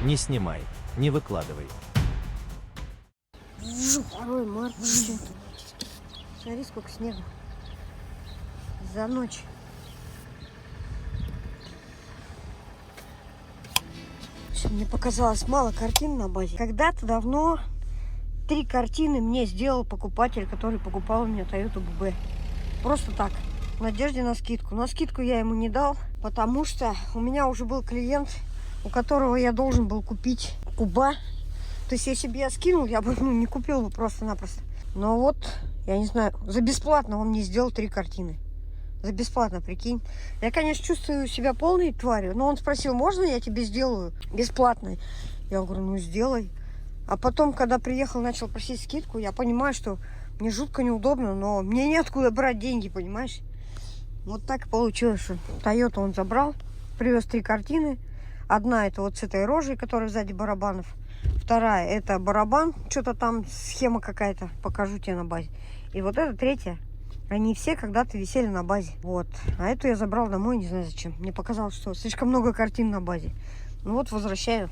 Не снимай, не выкладывай. 2 марта. Смотри, сколько снега. За ночь. Мне показалось мало картин на базе. Когда-то давно 3 картины мне сделал покупатель, который покупал у меня Toyota BB. Просто так, в надежде на скидку. Но скидку я ему не дал, потому что у меня уже был клиент, у которого я должен был купить Куба. То есть, если бы я скинул, я бы не купил бы просто-напросто. Но вот, я не знаю, за бесплатно он мне сделал 3 картины. За бесплатно, прикинь. Я, конечно, чувствую себя полной тварью, но он спросил, можно я тебе сделаю бесплатно? Я говорю, ну сделай. А потом, когда приехал, начал просить скидку, я понимаю, что мне жутко неудобно, но мне неоткуда брать деньги, понимаешь? Вот так и получилось, что Toyota он забрал, привез 3 картины. Одна это вот с этой рожей, которая сзади барабанов. Вторая это барабан, что-то там схема какая-то, покажу тебе на базе. И вот эта третья, они все когда-то висели на базе. Вот. А эту я забрал домой, не знаю зачем. Мне показалось, что слишком много картин на базе. Ну вот, возвращаю.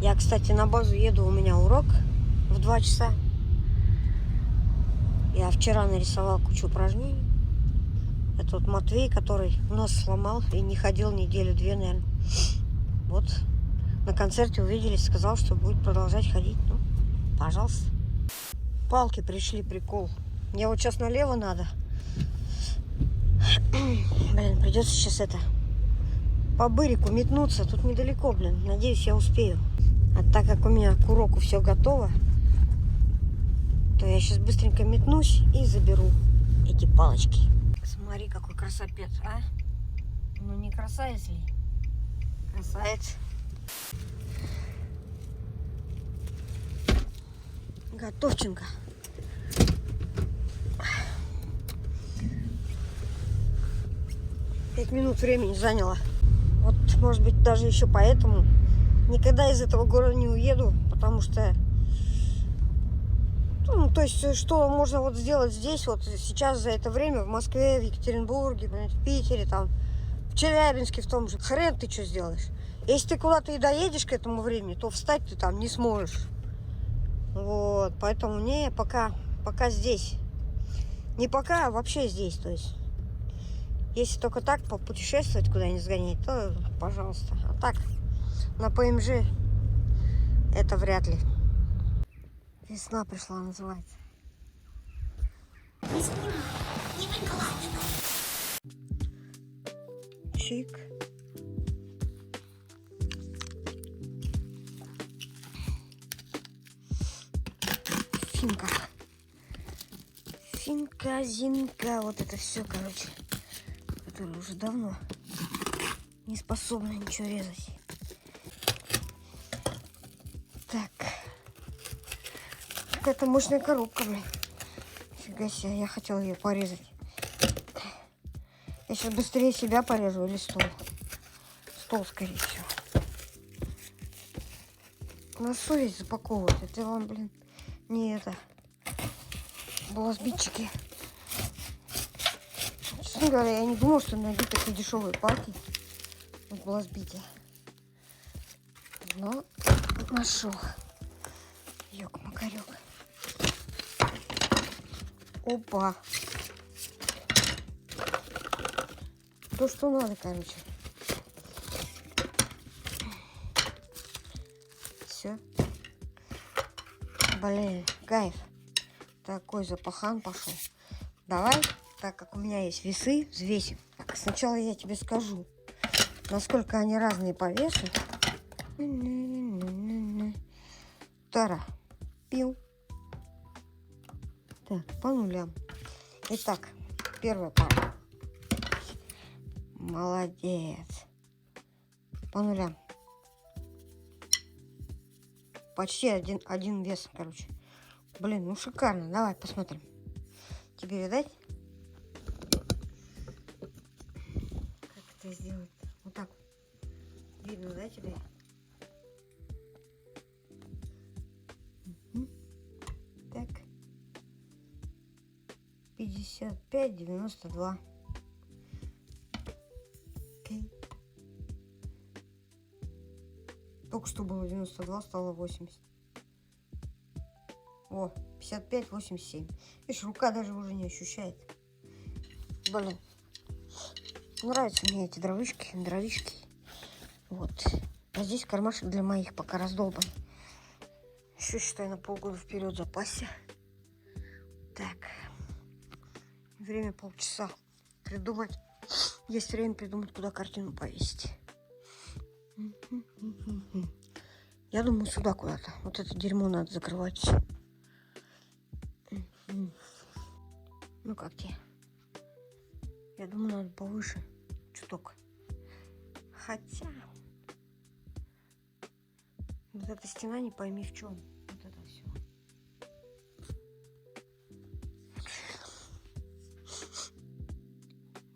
Я, кстати, на базу еду, у меня урок в 2 часа. Я вчера нарисовал кучу упражнений. Это вот Матвей, который нос сломал и не ходил неделю-две, наверное. Вот. На концерте увиделись, сказал, что будет продолжать ходить. Ну, пожалуйста. Палки пришли, прикол. Мне вот сейчас налево надо. Блин, придется сейчас это по бырику метнуться. Тут недалеко, блин. Надеюсь, я успею. А так как у меня к уроку все готово, то я сейчас быстренько метнусь и заберу эти палочки. Смотри, какой красопет, а? Ну не красавец ли? Красавец. Готовченко. Пять минут времени заняло. Вот, может быть, даже еще поэтому никогда из этого города не уеду, потому что, ну, то есть, что можно вот сделать здесь, вот сейчас за это время в Москве, в Екатеринбурге, в Питере, там, в Челябинске в том же. Хрен ты что сделаешь. Если ты куда-то и доедешь к этому времени, то встать ты там не сможешь. Вот, поэтому не, пока здесь. Не пока, а вообще здесь, то есть. Если только так попутешествовать куда-нибудь сгонять, то пожалуйста. А так, на ПМЖ это вряд ли. Весна пришла, называется. Не снимай, не выкладывай. Чик. Финка. Финка, зинка, вот это все, короче. Который уже давно не способна ничего резать. Так. Какая-то мощная коробка, блин. Фига себе, я хотела ее порезать. Я сейчас быстрее себя порежу или стол. Стол, скорее всего. На совесть запаковывать. Это вам, блин, не это. Балласбитчики. Честно говоря, я не думал, что найду такие дешевые палки в балласбите. Но нашел. Ёк-макарёк. Опа. То, что надо, короче. Все. Блин, кайф. Такой запахан пошел. Давай, так как у меня есть весы, взвесим. Так, сначала я тебе скажу, насколько они разные по весу. Тара. Пил. Так, по нулям. Итак, первая пара. Молодец. По нулям. Почти один вес, короче. Блин, ну шикарно. Давай посмотрим. Тебе видать? Как это сделать? Вот так. Видно, да, тебе? Так. 55,92. Окей. Только что было 92, стало 80. О, 55, 87. Видишь, рука даже уже не ощущает. Блин. Нравятся мне эти дровишки. Вот. А здесь кармашек для моих пока раздолбан. Еще, считай, на полгода вперед в запасе. Так. Время полчаса придумать. Есть время придумать, куда картину повесить. Я думаю, сюда куда-то. Вот это дерьмо надо закрывать все. Ну как тебе? Я думаю, надо повыше. Чуток. Хотя... Вот эта стена, не пойми в чем. Вот это все.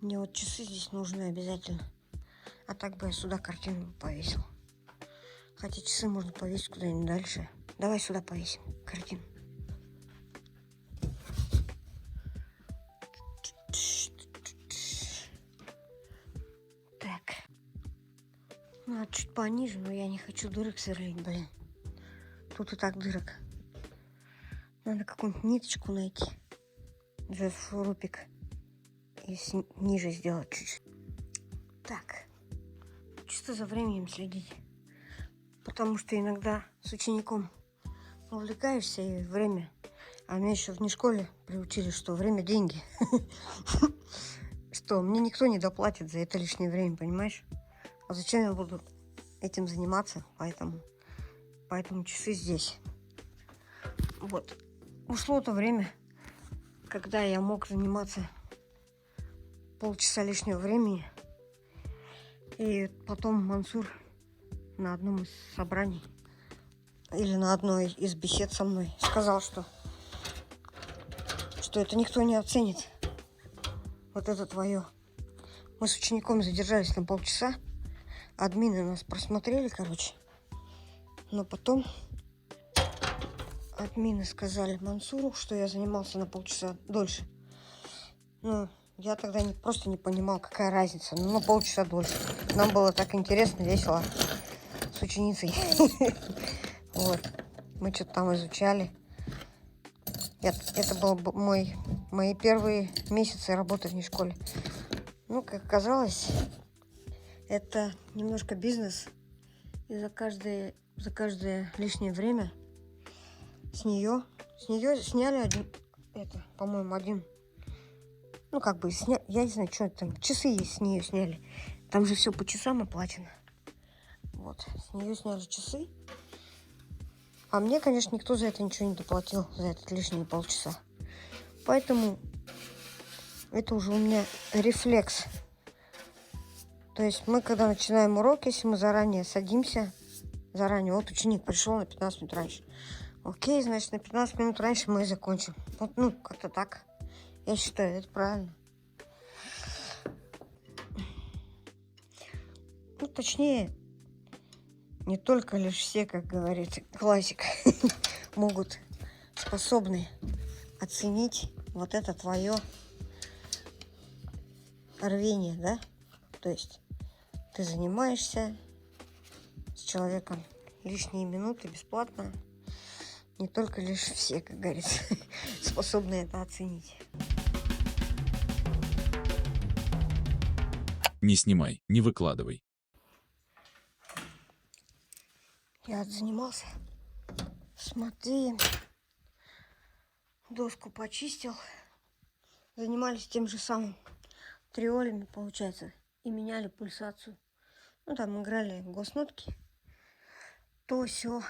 Мне вот часы здесь нужны обязательно. А так бы я сюда картину повесил. Хотя часы можно повесить куда-нибудь дальше. Давай сюда повесим картину. Так. Надо чуть пониже, но я не хочу дырок сверлить, блин. Тут и так дырок. Надо какую-нибудь ниточку найти. За шурупик. И ниже сделать чуть-чуть. Так. Чисто за временем следить. Потому что иногда с учеником увлекаешься и время. А меня еще в школе приучили, что время – деньги. Что мне никто не доплатит за это лишнее время, понимаешь? А зачем я буду этим заниматься? Поэтому часы здесь. Вот. Ушло то время, когда я мог заниматься полчаса лишнего времени. И потом Мансур на одном из собраний или на одной из бесед со мной сказал, что это никто не оценит. Вот это твое. Мы с учеником задержались на полчаса. Админы нас просмотрели, короче. Но потом админы сказали Мансуру, что я занимался на полчаса дольше. Ну, я тогда просто не понимал, какая разница. Ну, на полчаса дольше. Нам было так интересно, весело с ученицей. Вот. Мы что-то там изучали. Это был мои первые месяцы работы в школе. Ну, как оказалось, это немножко бизнес. И за каждое лишнее время с нее сняли один. Ну, как бы, я не знаю, что там, часы с нее сняли. Там же все по часам оплачено. Вот, с нее сняли часы. А мне, конечно, никто за это ничего не доплатил, за этот лишние полчаса. Поэтому это уже у меня рефлекс. То есть мы, когда начинаем урок, если мы заранее садимся, вот ученик пришел на 15 минут раньше. Окей, значит, на 15 минут раньше мы и закончим. Вот, ну, как-то так. Я считаю, это правильно. Ну, точнее, не только лишь все, как говорит классик, способны оценить вот это твое рвение, да? То есть ты занимаешься с человеком лишние минуты бесплатно. Не только лишь все, как говорится, способны это оценить. Не снимай, не выкладывай. Я отзанимался. Смотри. Доску почистил. Занимались тем же самым триолями, получается. И меняли пульсацию. Ну, там играли госнотки. То все.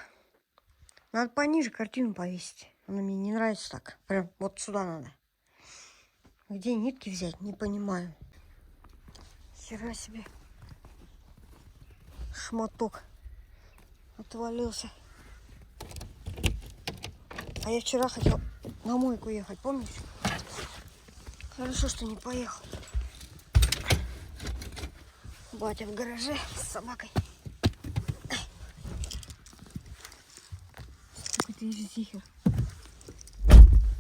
Надо пониже картину повесить. Она мне не нравится так. Прям вот сюда надо. Где нитки взять, не понимаю. Хера себе. Шматок отвалился. А я вчера хотел на мойку ехать, помнишь? Хорошо, что не поехал. Батя в гараже с собакой. Какой-то изюзихер.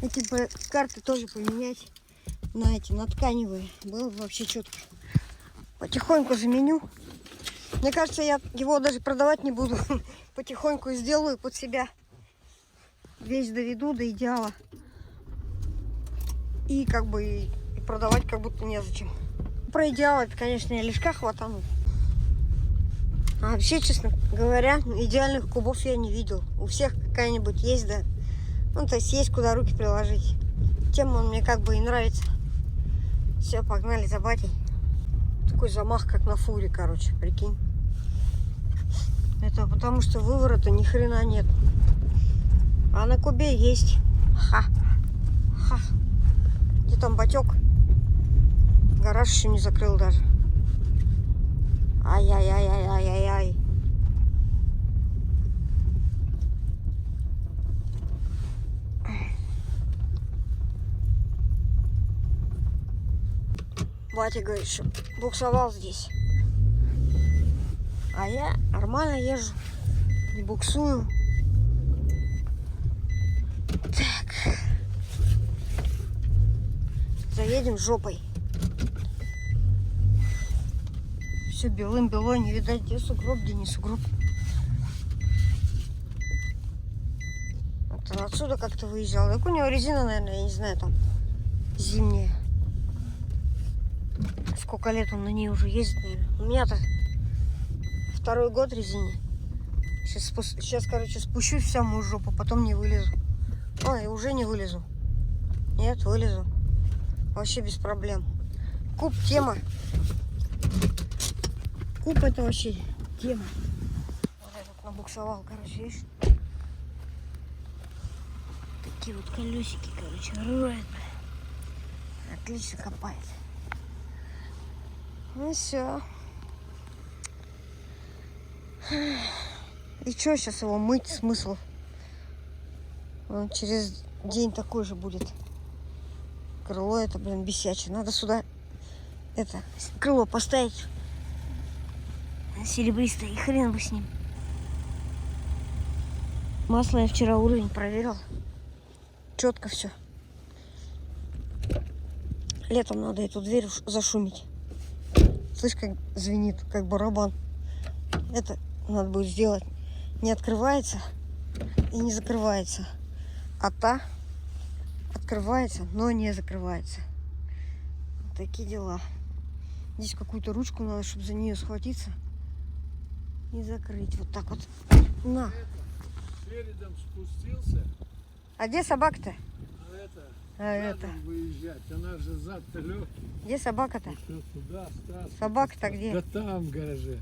Эти бы карты тоже поменять на тканевые. Было бы вообще четко. Потихоньку заменю. Мне кажется, я его даже продавать не буду. Потихоньку сделаю под себя. Весь доведу до идеала. И как бы и продавать как будто незачем. Про идеал это, конечно, я лишка хватану. А вообще, честно говоря, идеальных кубов я не видел. У всех какая-нибудь есть, да. Ну, то есть есть куда руки приложить. Тем он мне как бы и нравится. Все, погнали за батей. Такой замах, как на фуре, короче, прикинь. Это потому что выворота ни хрена нет. А на кубе есть. Ха. Ха. Где там батек? Гараж еще не закрыл даже. Ай-яй-яй-яй-яй-яй. Батя говорит, что буксовал здесь. А я нормально езжу. Не буксую. Так. Заедем жопой. Все белым-бело, не видать, где сугроб, где не сугроб. Вот он отсюда как-то выезжал. Так у него резина, наверное, я не знаю, там зимняя. Сколько лет он на ней уже ездит, наверное. У меня-то второй год резине. Сейчас, короче, спущусь в самую жопу, потом не вылезу. Ой, уже не вылезу. Нет, вылезу. Вообще без проблем. Куб тема. Куб это вообще тема. Вот этот набуксовал, короче, видишь? Такие вот колесики, короче, рвает. Отлично копает. Ну все. И что сейчас его мыть, смысл? Он через день такой же будет. Крыло это, блин, бесячее. Надо сюда это крыло поставить серебристое, и хрен бы с ним. Масло я вчера уровень проверил. Четко все. Летом надо эту дверь зашумить. Слышь, как звенит, как барабан. Это надо будет сделать. Не открывается и не закрывается. А та открывается, но не закрывается. Вот такие дела. Здесь какую-то ручку надо, чтобы за нее схватиться и закрыть. Вот так вот. На. Передом спустился, А где собака-то? задом выезжать. Она же зад-то легкий. Где собака-то? Что туда, Стас? Собака-то где? Да там, в гараже.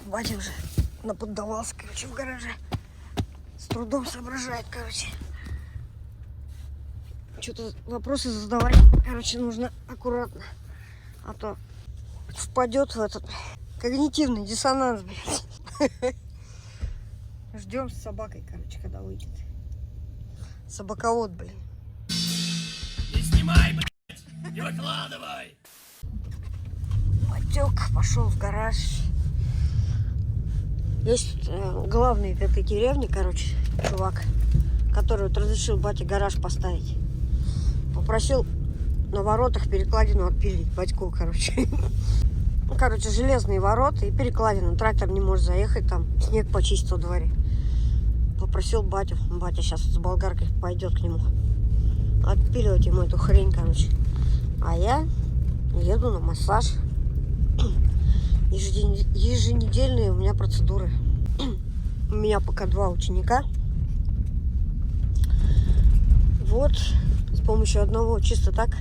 Батя уже наподдавался, короче, в гараже. С трудом соображает, короче. Что-то вопросы задавать, короче, нужно аккуратно. А то впадет в этот когнитивный диссонанс, блядь. Ждем с собакой, короче, когда выйдет. Собаковод, блин. Не снимай, блядь! Не выкладывай! Батек пошел в гараж. Есть главный в этой деревне, короче, чувак, который вот разрешил бате гараж поставить. Попросил на воротах перекладину отпилить батьку, короче. Ну, короче, железные ворота и перекладину. Трактор не может заехать, там снег почистил в дворе. Попросил батю. Батя сейчас с болгаркой пойдет к нему. Отпиливать ему эту хрень, короче. А я еду на массаж. Еженедельные у меня процедуры. У меня пока 2 ученика. Вот. С помощью одного чисто так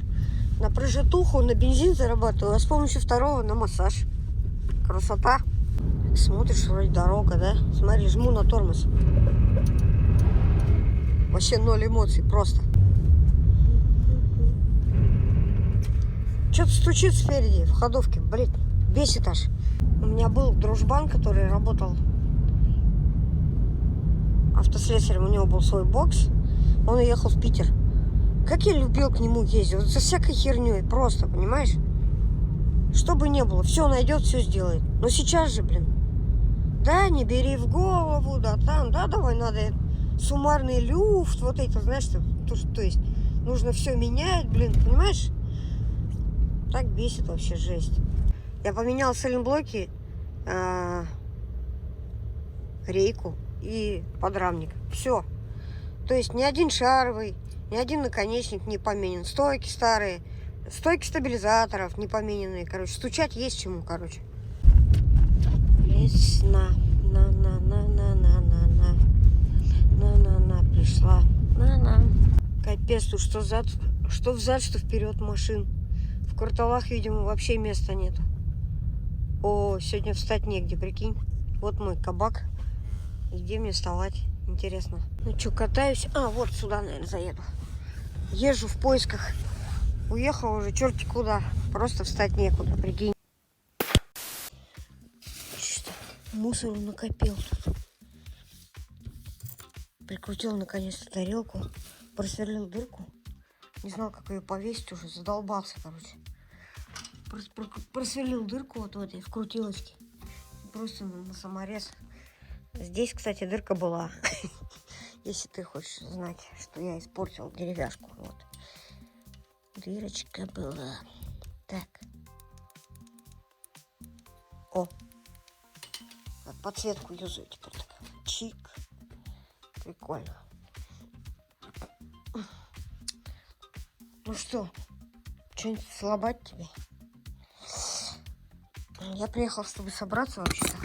на прожитуху, на бензин зарабатываю, а с помощью второго на массаж. Красота. Смотришь, вроде дорога, да? Смотри, жму на тормоз. Вообще 0 эмоций, просто. Что-то стучит спереди, в ходовке, блин, бесит аж. У меня был дружбан, который работал автослесарем, у него был свой бокс. Он уехал в Питер. Как я любил к нему ездить, вот за всякой херней, просто, понимаешь? Что бы ни было, все найдет, все сделает. Но сейчас же, блин, да, не бери в голову, да, там, да, давай надо суммарный люфт, вот это, знаешь, то есть нужно все менять, блин, понимаешь? Так бесит вообще, жесть. Я поменял сайлентблоки рейку и подрамник. Все. То есть ни один шаровый, ни один наконечник не поменен. Стойки старые, стойки стабилизаторов не помененные. Короче, стучать есть чему, короче. Весна. На пришла. Капец, тут что взад, что вперед машин. В кварталах, видимо, вообще места нету. О, сегодня встать негде, прикинь. Вот мой кабак. И где мне вставать? Интересно. Ну что, катаюсь? А, вот сюда, наверное, заеду. Езжу в поисках. Уехал уже черти куда. Просто встать некуда, прикинь. Что? Мусор накопил тут. Прикрутил наконец-то тарелку. Просверлил дырку. Не знал, как ее повесить уже. Задолбался, короче. Просверлил дырку вот в этой вкрутилочке. Просто на саморез. Здесь, кстати, дырка была. Если ты хочешь знать, что я испортил деревяшку. Вот. Дырочка была. Так. О. Подсветку юзаю теперь. Так. Чик. Прикольно. Ну что, что-нибудь слабать тебе? Я приехал, чтобы собраться вообще-то.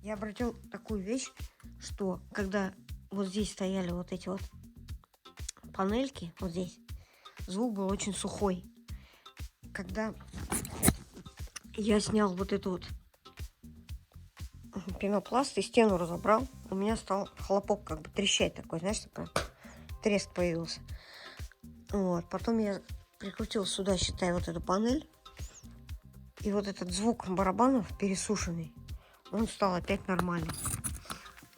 Я обратил такую вещь, что когда вот здесь стояли вот эти вот панельки, вот здесь, звук был очень сухой. Когда я снял вот эту вот пенопласт и стену разобрал, у меня стал хлопок как бы трещать такой, знаешь, такой треск появился. Вот, потом я прикрутил сюда, считай, вот эту панель. И вот этот звук барабанов пересушенный, он стал опять нормальным.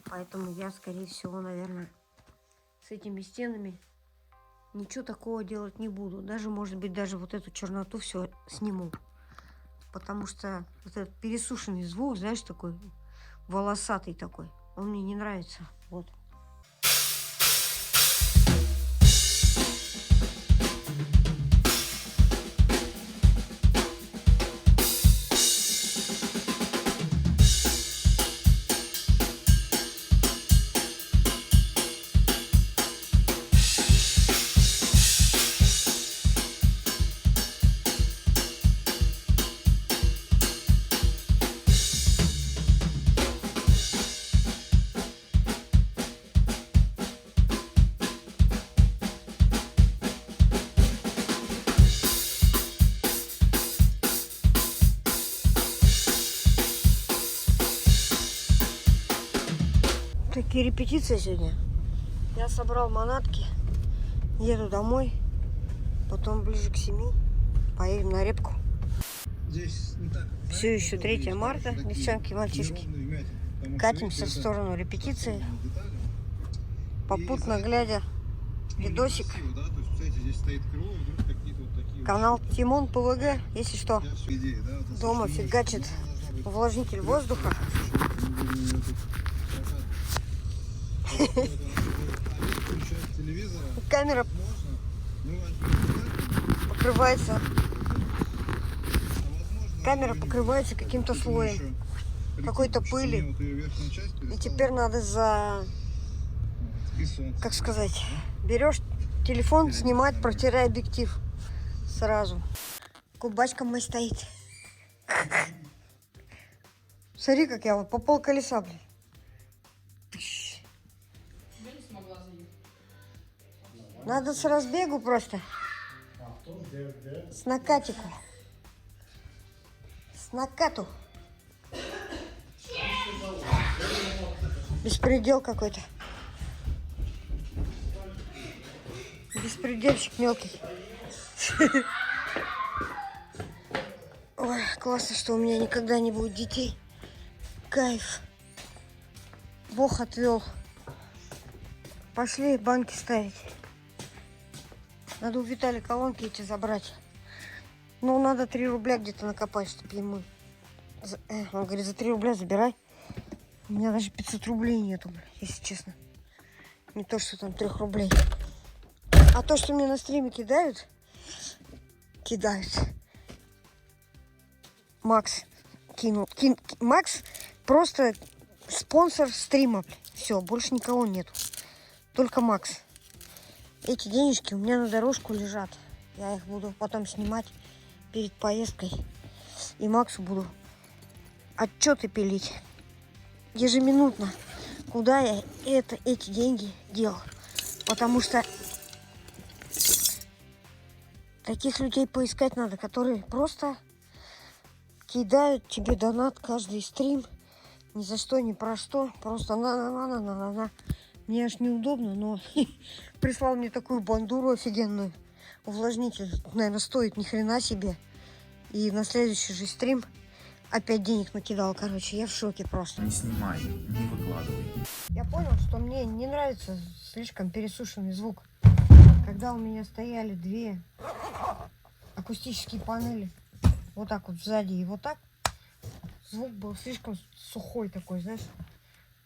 Поэтому я, скорее всего, наверное, с этими стенами ничего такого делать не буду. Даже, может быть, даже вот эту черноту все сниму. Потому что вот этот пересушенный звук, знаешь, такой волосатый такой, он мне не нравится. Вот. Такие репетиции сегодня. Я собрал манатки, еду домой, потом ближе к 7 поедем на репку. Все еще 3 марта, девчонки, мальчишки. Катимся в сторону репетиции, попутно глядя видосик. Канал Тимон ПВГ, если что. Дома фигачит увлажнитель воздуха. Камера покрывается каким-то слоем какой-то пыли. И теперь надо как сказать, берешь телефон, снимать, протирай объектив сразу. Кубачка мой стоит. Смотри, как я вот по пол колеса, блин. Надо с разбегу просто. С накатику. С накату. Беспредел какой-то. Беспредельщик мелкий. Ой, классно, что у меня никогда не будет детей. Кайф. Бог отвел. Пошли банки ставить. Надо у Виталия колонки эти забрать. Ну, надо 3 рубля где-то накопать, чтобы ему... Он говорит, за 3 рубля забирай. У меня даже 500 рублей нету, если честно. Не то, что там 3 рублей. А то, что мне на стриме кидают. Макс, кинул. Макс просто спонсор стрима. Все, больше никого нету. Только Макс. Эти денежки у меня на дорожку лежат. Я их буду потом снимать перед поездкой. И Максу буду отчеты пилить ежеминутно, куда я эти деньги делал. Потому что таких людей поискать надо, которые просто кидают тебе донат каждый стрим. Ни за что, ни про что. Просто на. Мне аж неудобно, но прислал мне такую бандуру офигенную. Увлажнитель, наверное, стоит ни хрена себе. И на следующий же стрим опять денег накидал. Короче, я в шоке просто. Не снимай, не выкладывай. Я понял, что мне не нравится слишком пересушенный звук. Когда у меня стояли две акустические панели, вот так вот сзади и вот так, звук был слишком сухой такой, знаешь.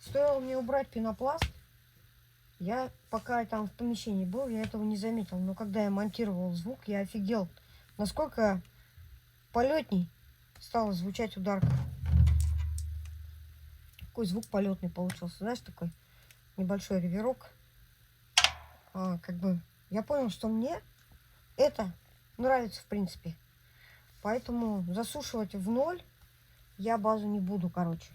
Стоило мне убрать пенопласт, я пока там в помещении был, я этого не заметил. Но когда я монтировал звук, я офигел, насколько полетней стала звучать ударка. Такой звук полетный получился, знаешь, такой небольшой реверок. Как бы я понял, что мне это нравится в принципе. Поэтому засушивать в ноль я базу не буду, короче.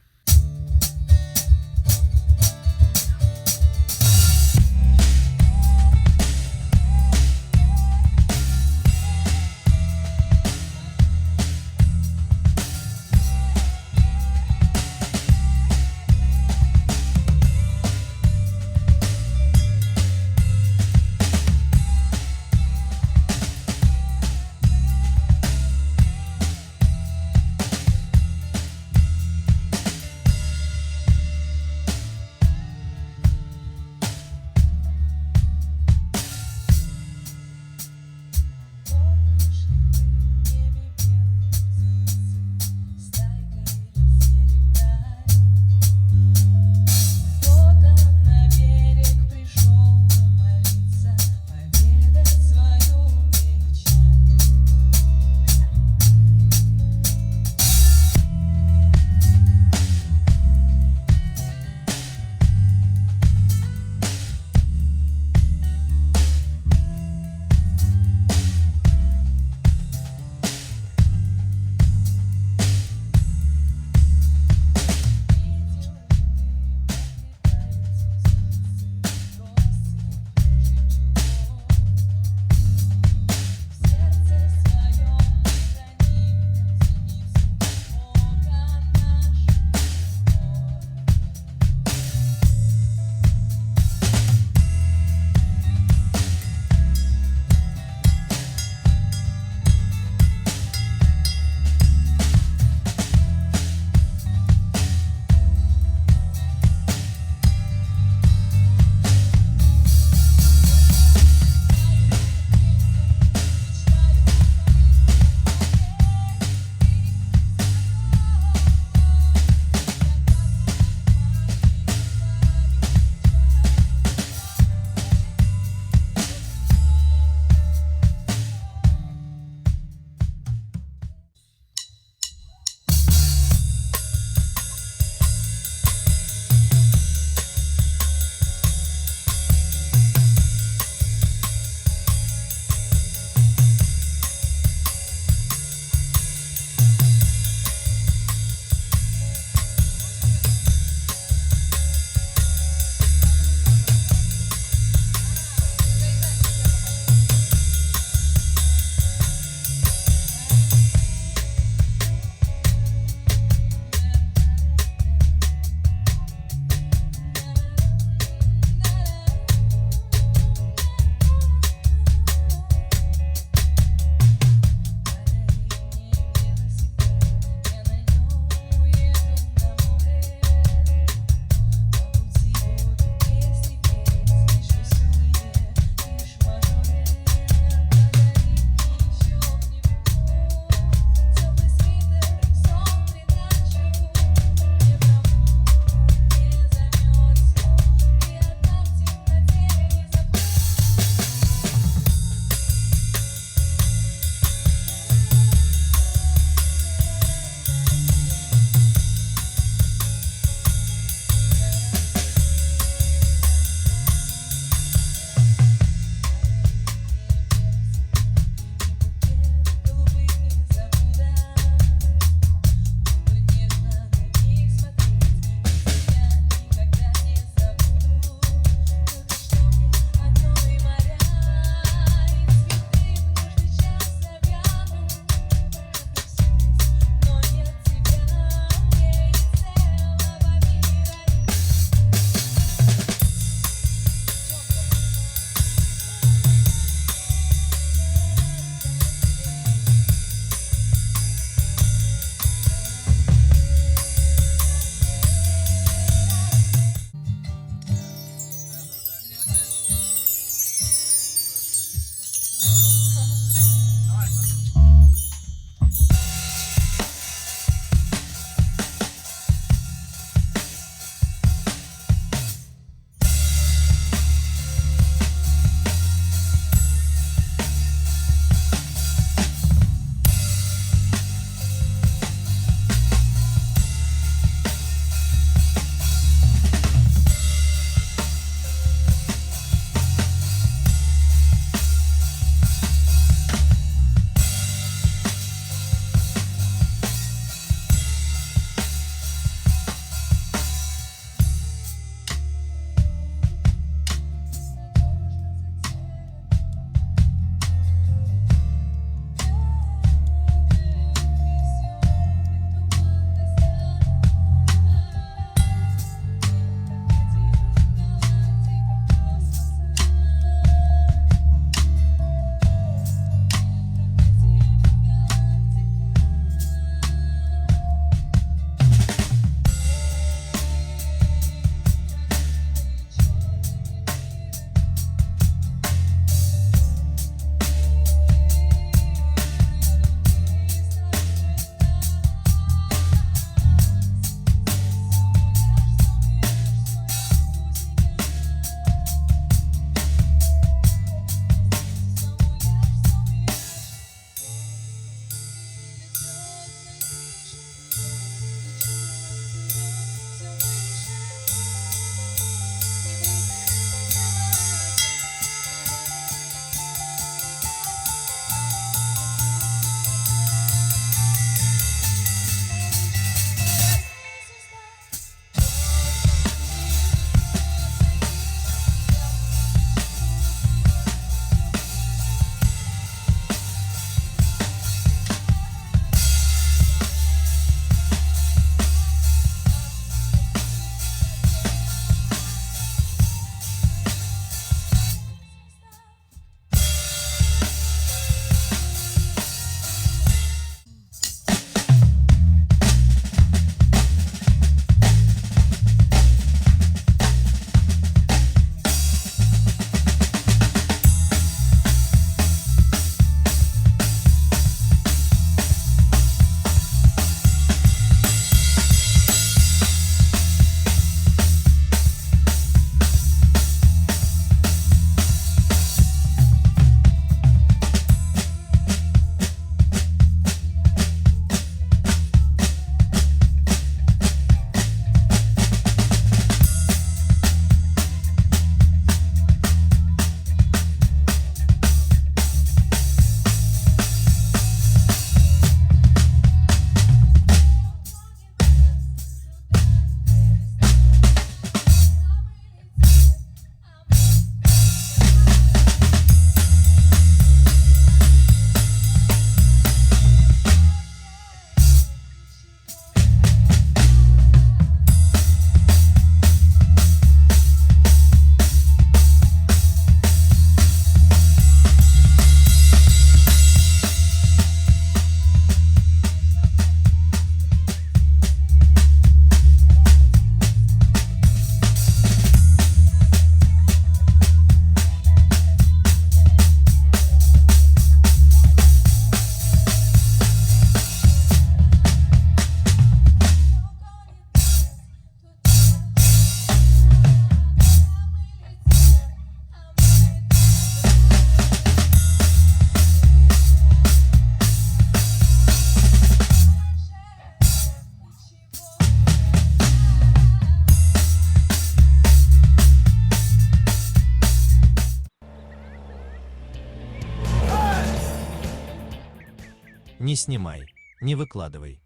Не снимай, не выкладывай.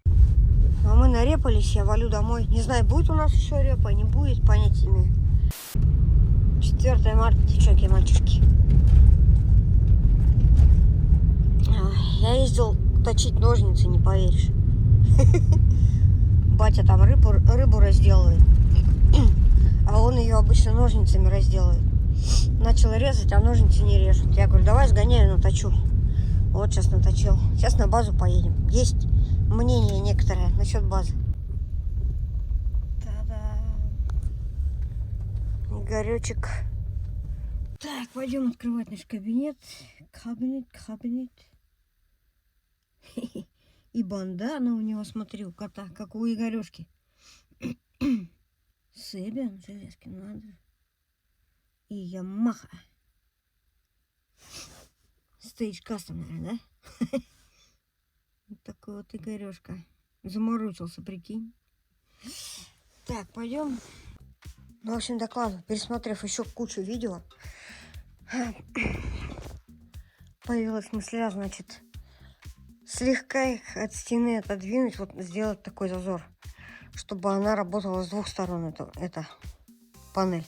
А мы нарепались, я валю домой. Не знаю, будет у нас еще репа, не будет, понятия не имею. 4 марта, девчонки и мальчишки. Я ездил точить ножницы, не поверишь. Батя там рыбу разделывает. А он ее обычно ножницами разделывает. Начал резать, а ножницы не режут. Я говорю, давай сгоняю, наточу. Вот сейчас наточил. Сейчас на базу поедем. Есть мнение некоторое насчет базы. Та-да. Игоречек. Так, пойдем открывать наш кабинет. Кабинет. И бандана у него, смотри, у кота, как у Игорешки. Себиан, железки надо. И Ямаха. Stage Custom, наверное, да? Вот такой вот Игорешка. Заморочился, прикинь. Так, пойдем. Ну, в общем, докладываю. Пересмотрев еще кучу видео, появилась мысля, значит, слегка их от стены отодвинуть, вот сделать такой зазор, чтобы она работала с двух сторон, эта панель.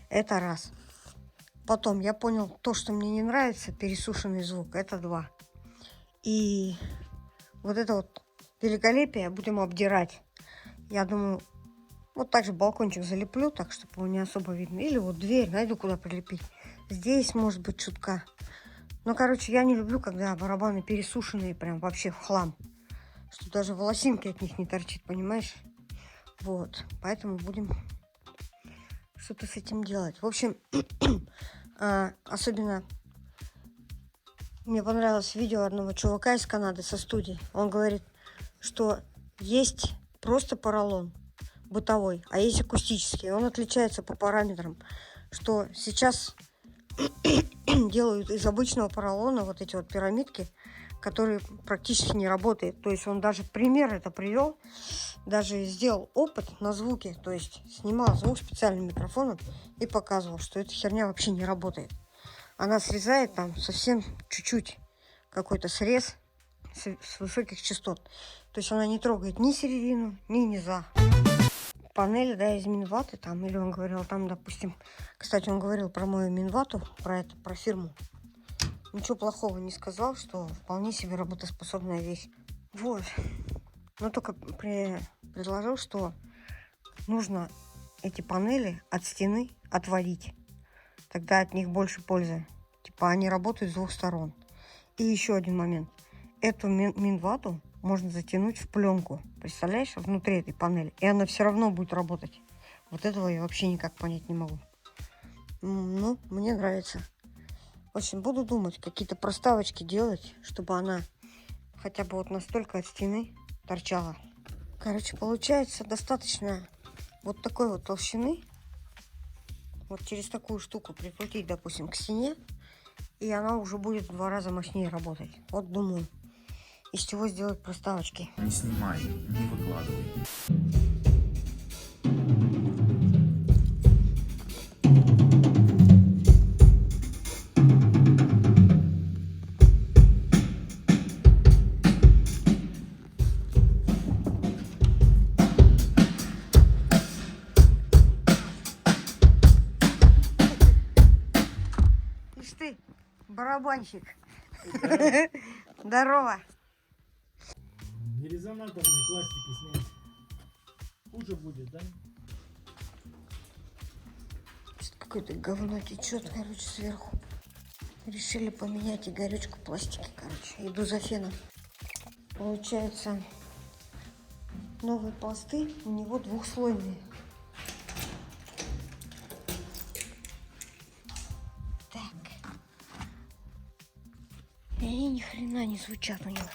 Это раз. Потом я понял, то, что мне не нравится, пересушенный звук, это 2. И вот это вот великолепие будем обдирать. Я думаю, вот так же балкончик залеплю, так, чтобы его не особо видно. Или вот дверь найду, куда прилепить. Здесь, может быть, чутка. Но, короче, я не люблю, когда барабаны пересушенные, прям вообще в хлам. Что даже волосинки от них не торчит, понимаешь? Вот, поэтому будем что-то с этим делать. В общем, особенно мне понравилось видео одного чувака из Канады со студии. Он говорит, что есть просто поролон бытовой, а есть акустический. Он отличается по параметрам, что сейчас делают из обычного поролона вот эти вот пирамидки, которые практически не работают. То есть он даже пример это привел, даже сделал опыт на звуке, то есть снимал звук специальным микрофоном и показывал, что эта херня вообще не работает. Она срезает там совсем чуть-чуть какой-то срез с высоких частот. То есть она не трогает ни середину, ни низа. Панели, да, из Минваты там, или он говорил там, допустим, кстати, он говорил про мою Минвату, про фирму. Ничего плохого не сказал, что вполне себе работоспособная вещь. Вот. Но только предложил, что нужно эти панели от стены отводить. Тогда от них больше пользы. Типа они работают с двух сторон. И еще один момент. Эту Минвату можно затянуть в пленку. Представляешь, внутри этой панели. И она все равно будет работать. Вот этого я вообще никак понять не могу. Ну, мне нравится. В общем, буду думать, какие-то проставочки делать, чтобы она хотя бы вот настолько от стены торчала. Короче, получается достаточно вот такой вот толщины. Вот через такую штуку прикрутить, допустим, к стене. И она уже будет в 2 раза мощнее работать. Вот думаю, из чего сделать проставочки. Не снимай, не выкладывай. Ишь ты, барабанщик. Здорово. Нерезонаторной пластики снять. Хуже будет, да? Что-то какое-то говно течет, короче, сверху. Решили поменять Игоречку пластики, короче. Иду за феном. Получается, новые пласты у него двухслойные. Так. И они ни хрена не звучат у него.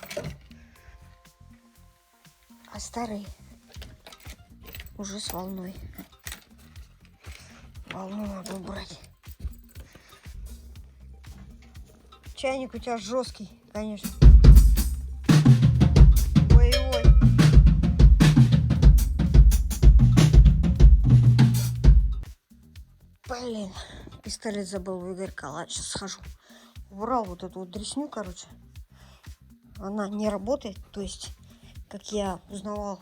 А старый уже с волной. Волну надо убрать. Чайник у тебя жесткий, конечно. Ой-ой. Блин, пистолет забыл в Игорька. Ладно, сейчас схожу. Убрал вот эту вот дресню, короче. она не работает. То есть, как я узнавал,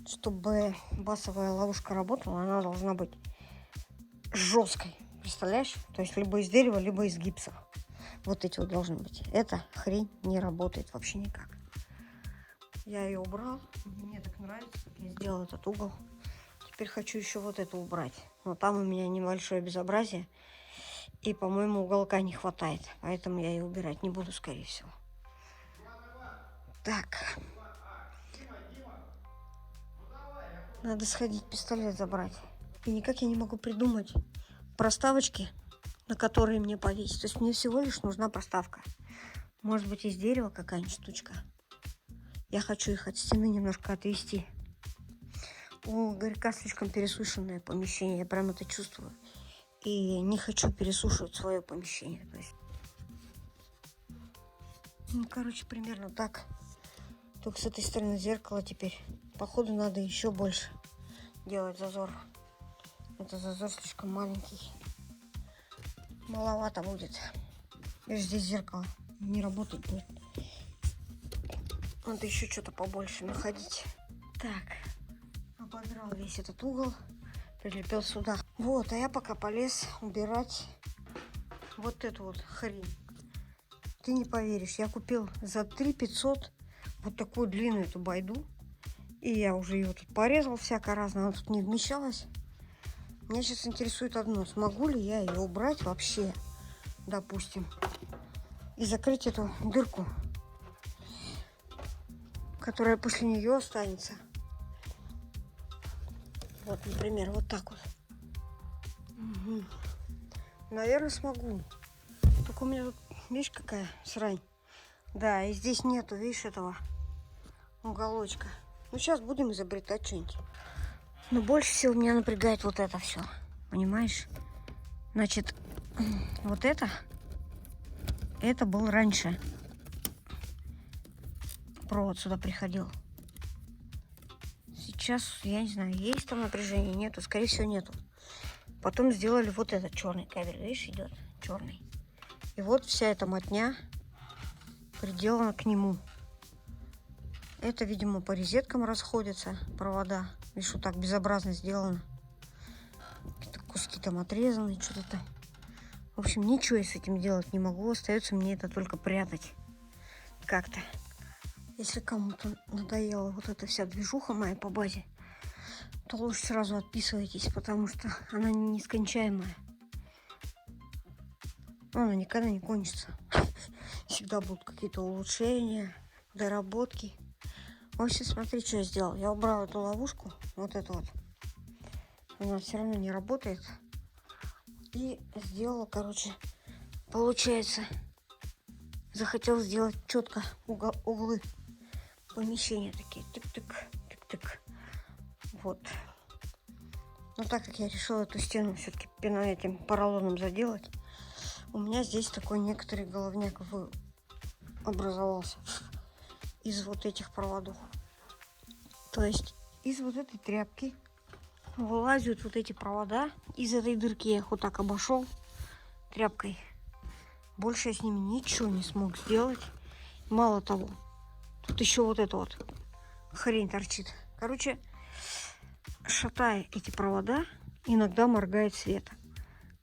чтобы басовая ловушка работала, она должна быть жесткой. Представляешь? То есть, либо из дерева, либо из гипса. Вот эти вот должны быть. Эта хрень не работает вообще никак. Я ее убрал. Мне так нравится, как я сделал этот угол. Теперь хочу еще вот это убрать. Но там у меня небольшое безобразие. И, по-моему, уголка не хватает. Поэтому я ее убирать не буду, скорее всего. Так. Надо сходить пистолет забрать. И никак я не могу придумать проставочки, на которые мне повесить. То есть мне всего лишь нужна проставка. Может быть, из дерева какая-нибудь штучка. Я хочу их от стены немножко отвести. У Игорька слишком пересушенное помещение. Я прям это чувствую. И не хочу пересушивать свое помещение. То есть... Ну, короче, примерно так. Только с этой стороны зеркало теперь. Походу, надо еще больше делать зазор. Это зазор слишком маленький. Маловато будет. И здесь зеркало не работает будет. Надо еще что-то побольше находить. Так. Ободрал весь этот угол. Прилепил сюда. Вот, а я пока полез убирать вот эту вот хрень. Ты не поверишь, я купил за 3 500 вот такую длинную эту байду. И я уже ее тут порезал всяко разно. Она тут не вмещалась. Меня сейчас интересует одно. Смогу ли я ее убрать вообще, допустим, и закрыть эту дырку, которая после нее останется. Вот, например, вот так вот. Угу. Наверное, смогу. Только у меня тут, видишь, какая срань. Да, и здесь нету, видишь, этого уголочка. Ну, сейчас будем изобретать что-нибудь. Но больше всего меня напрягает вот это все. Понимаешь? Значит, вот это был раньше. Провод сюда приходил. Сейчас, я не знаю, есть там напряжение, нету, скорее всего, нету. Потом сделали вот этот черный кабель, видишь, идет черный. И вот вся эта мотня приделана к нему. Это, видимо, по розеткам расходятся провода. Видишь, вот так безобразно сделано. Какие-то куски там отрезаны, что-то там. В общем, ничего я с этим делать не могу. Остается мне это только прятать как-то. Если кому-то надоела вот эта вся движуха моя по базе, то лучше сразу отписывайтесь, потому что она нескончаемая. Она никогда не кончится. Всегда будут какие-то улучшения, доработки. В общем, смотри, что я сделал. Я убрал эту ловушку, вот эту вот. Она все равно не работает. И сделала, короче, получается, захотел сделать четко углы помещения такие. Тык-тык, тык-тык. Вот. Но так как я решила эту стену все-таки этим поролоном заделать, у меня здесь такой некоторый головняк образовался из вот этих проводов. То есть из вот этой тряпки вылазят вот эти провода. Из этой дырки я их вот так обошел тряпкой. Больше я с ними ничего не смог сделать. Мало того, тут еще вот эта вот хрень торчит. Короче, шатая эти провода, иногда моргает свет.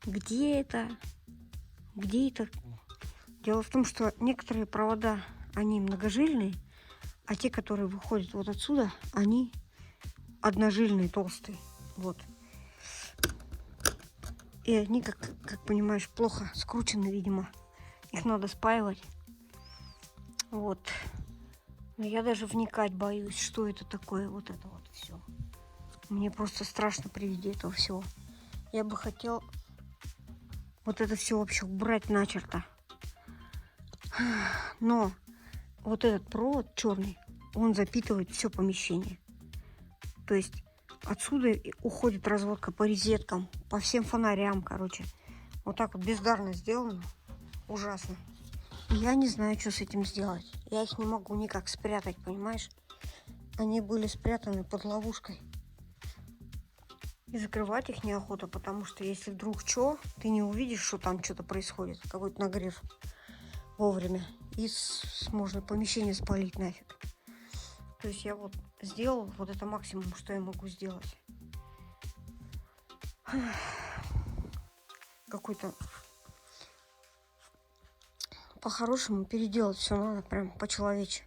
Где это? Где это? Дело в том, что некоторые провода, они многожильные, а те, которые выходят вот отсюда, они одножильные, толстые. Вот. И они, как понимаешь, плохо скручены, видимо. Их надо спаивать. Вот. Но я даже вникать боюсь, что это такое, вот это вот все. Мне просто страшно при виде этого всего. Я бы хотел вот это все вообще убрать начерто. Но вот этот провод черный, он запитывает все помещение. То есть отсюда уходит разводка по розеткам, по всем фонарям, короче. Вот так вот бездарно сделано. Ужасно. И я не знаю, что с этим сделать. Я их не могу никак спрятать, понимаешь? Они были спрятаны под ловушкой. И закрывать их неохота, потому что если вдруг что, ты не увидишь, что там что-то происходит, какой-то нагрев вовремя. и можно помещение спалить нафиг. То есть я вот сделал, вот это максимум, что я могу сделать. Какой-то по-хорошему переделать все надо, прям по-человече.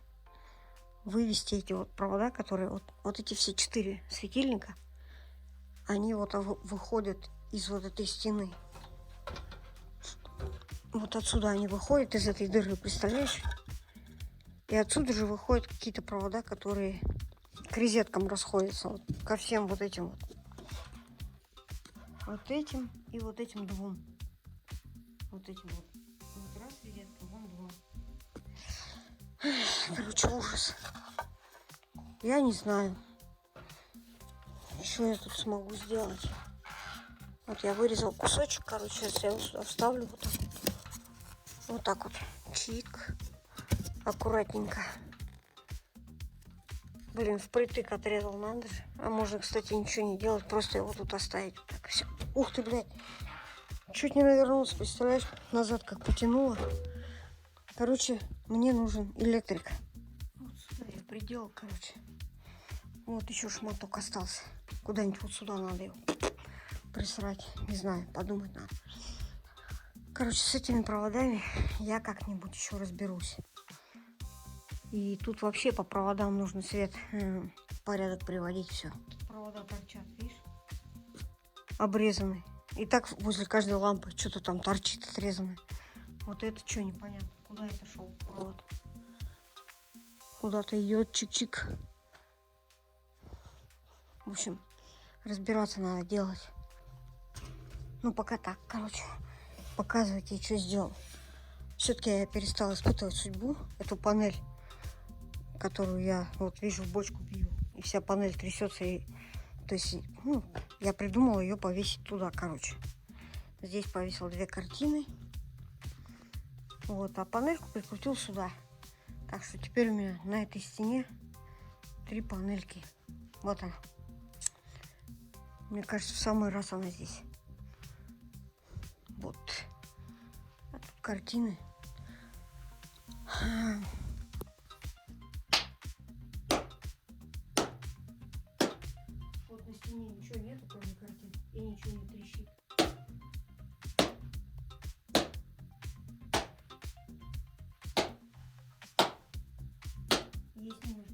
Вывести эти вот провода, которые вот эти все 4 светильника, они вот выходят из вот этой стены. Вот отсюда они выходят, из этой дыры, представляешь? И отсюда же выходят какие-то провода, которые к розеткам расходятся. Вот, ко всем вот этим вот. Вот этим и вот этим двум. Вот этим вот. Вот раз розетка, вон два. Короче, ужас. Я не знаю, что я тут смогу сделать. Вот я вырезал кусочек, короче, сейчас я его сюда вставлю вот так. Вот так вот. Чик. Аккуратненько. Блин, впритык отрезал, надо же. А можно, кстати, ничего не делать, просто его тут оставить. Вот так, все. Ух ты, блядь. Чуть не навернулся, представляешь? Назад как потянуло. Короче, мне нужен электрик. Вот сюда я приделал, короче. Вот еще шматок остался. Куда-нибудь вот сюда надо его присрать. Не знаю, подумать надо. Короче, с этими проводами я как-нибудь еще разберусь. И тут вообще по проводам нужно свет порядок приводить, все. Провода торчат, видишь? Обрезаны. И так возле каждой лампы что-то там торчит отрезанное. Вот это что, непонятно. Куда это шел провод? Куда-то идет чик-чик. В общем, разбираться надо делать. Ну, пока так, короче. Показывайте, что сделал. Все-таки я перестала испытывать судьбу. Эту панель, которую я вот вижу, в бочку бью. И вся панель трясется. И, то есть, ну, я придумала ее повесить туда, короче. Здесь повесил 2 картины. Вот, а панельку прикрутил сюда. Так что теперь у меня на этой стене 3 панельки. Вот она. Мне кажется, в самый раз она здесь. Вот. А тут картины. Вот на стене ничего нету, кроме картин. И ничего не трещит. Есть немножко.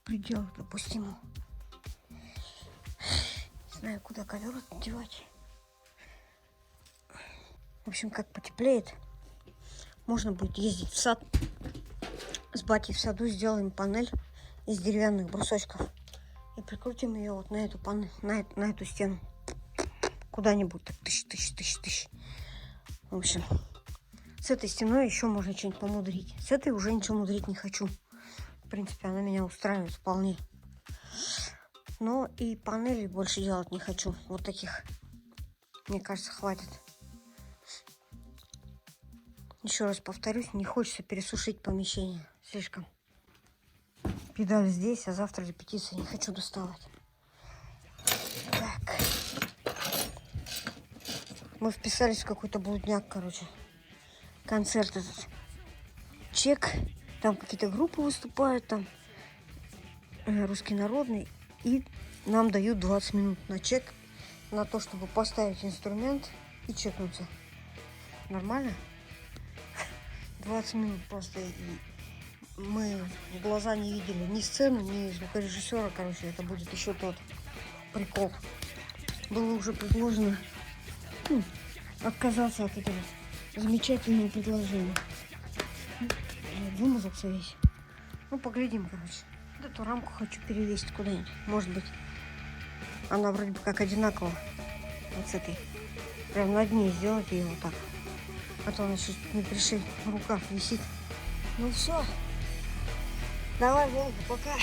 Предел допустимо. Не знаю, куда ковер девать. В общем, как потеплеет, можно будет ездить в сад. С батей в саду сделаем панель из деревянных брусочков. И прикрутим ее вот на эту панель, на эту стену. Куда-нибудь так тыщ. В общем, с этой стеной еще можно что-нибудь помудрить. С этой уже ничего мудрить не хочу. В принципе, она меня устраивает вполне. Но и панелей больше делать не хочу. Вот таких, мне кажется, хватит. Еще раз повторюсь, не хочется пересушить помещение. Слишком. Педаль здесь, а завтра репетиция. Не хочу доставать. Так. Мы вписались в какой-то блудняк, короче. Концерт этот. Чек. Там какие-то группы выступают, там русский народный. И нам дают 20 минут на чек, на то, чтобы поставить инструмент и чекнуться. Нормально? 20 минут просто. И мы в глаза не видели ни сцену, ни звукорежиссера. Короче, это будет еще тот прикол. Было уже предложено отказаться от этого замечательного предложения. Вымазался весь. Ну, поглядим, короче. Вот эту рамку хочу перевесить куда-нибудь. Может быть, она вроде бы как одинаково. Вот с этой. Прям на дне сделать ее вот так. А то она чуть не пришей в рукав висит. Ну все. Давай, Волга, пока.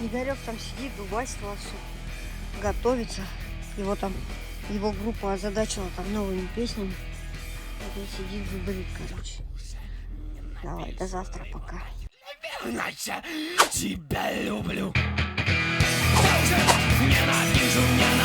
Игорек там сидит, дубайство все, готовится. Его там, его группа озадачила там новыми песнями. Вот он сидит, зубрит, короче. Давай, до завтра, пока. Тебя люблю. Ненавижу, ненавижу.